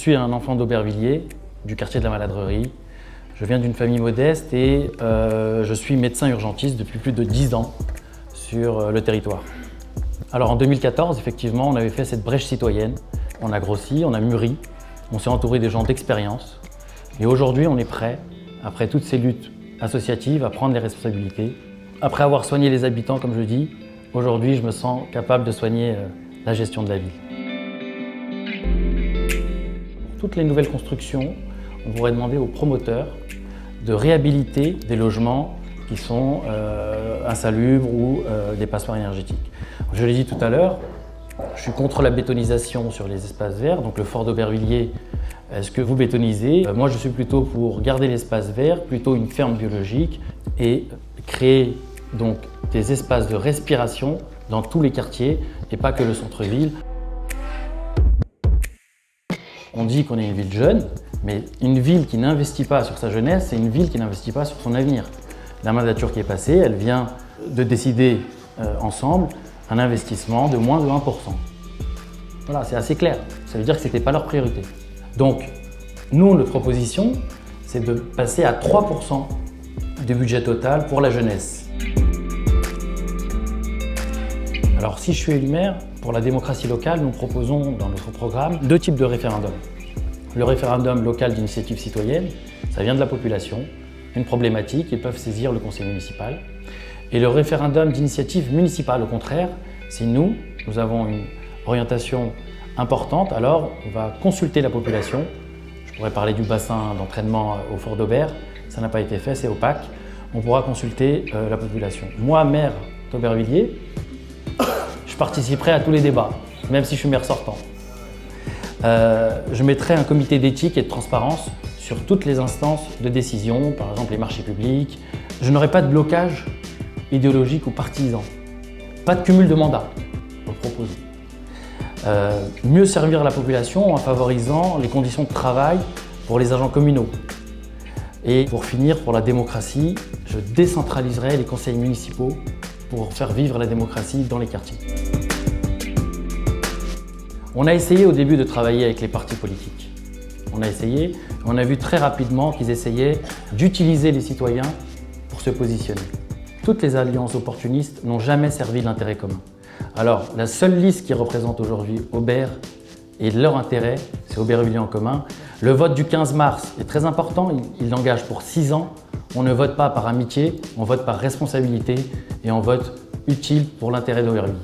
suis un enfant d'Aubervilliers, du quartier de la Maladrerie. Je viens d'une famille modeste et je suis médecin urgentiste depuis plus de 10 ans sur le territoire. Alors en 2014, effectivement, on avait fait cette brèche citoyenne. On a grossi, on a mûri, on s'est entouré des gens d'expérience. Et aujourd'hui, on est prêt, après toutes ces luttes associatives, à prendre les responsabilités. Après avoir soigné les habitants, comme je dis, aujourd'hui, je me sens capable de soigner la gestion de la ville. Pour toutes les nouvelles constructions, on pourrait demander aux promoteurs de réhabiliter des logements qui sont insalubres ou des passoires énergétiques. Je l'ai dit tout à l'heure, je suis contre la bétonisation sur les espaces verts, donc le fort d'Aubervilliers, est-ce que vous bétonisez? Moi je suis plutôt pour garder l'espace vert, plutôt une ferme biologique et créer donc des espaces de respiration dans tous les quartiers et pas que le centre-ville. On dit qu'on est une ville jeune, mais une ville qui n'investit pas sur sa jeunesse, c'est une ville qui n'investit pas sur son avenir. La mandature qui est passée, elle vient de décider ensemble un investissement de moins de 1%. Voilà, c'est assez clair. Ça veut dire que ce n'était pas leur priorité. Donc, nous, notre proposition, c'est de passer à 3% du budget total pour la jeunesse. Alors, si je suis élu maire, pour la démocratie locale, nous proposons dans notre programme 2 types de référendums. Le référendum local d'initiative citoyenne, ça vient de la population, une problématique, ils peuvent saisir le conseil municipal. Et le référendum d'initiative municipale, au contraire, c'est nous avons une orientation importante, alors on va consulter la population. Je pourrais parler du bassin d'entraînement au Fort d'Aubert, ça n'a pas été fait, c'est opaque. On pourra consulter la population. Moi, maire d'Aubervilliers, je participerai à tous les débats, même si je suis maire sortant. Je mettrai un comité d'éthique et de transparence sur toutes les instances de décision, par exemple les marchés publics. Je n'aurai pas de blocage idéologique ou partisan. Pas de cumul de mandats, on le propose. Mieux servir la population en favorisant les conditions de travail pour les agents communaux. Et pour finir, pour la démocratie, je décentraliserai les conseils municipaux pour faire vivre la démocratie dans les quartiers. On a essayé au début de travailler avec les partis politiques. On a essayé, on a vu très rapidement qu'ils essayaient d'utiliser les citoyens pour se positionner. Toutes les alliances opportunistes n'ont jamais servi l'intérêt commun. Alors, la seule liste qui représente aujourd'hui Aubert et leur intérêt, c'est Aubervilliers en commun. Le vote du 15 mars est très important, il l'engage pour 6 ans. On ne vote pas par amitié, on vote par responsabilité et on vote utile pour l'intérêt d'Aubervilliers.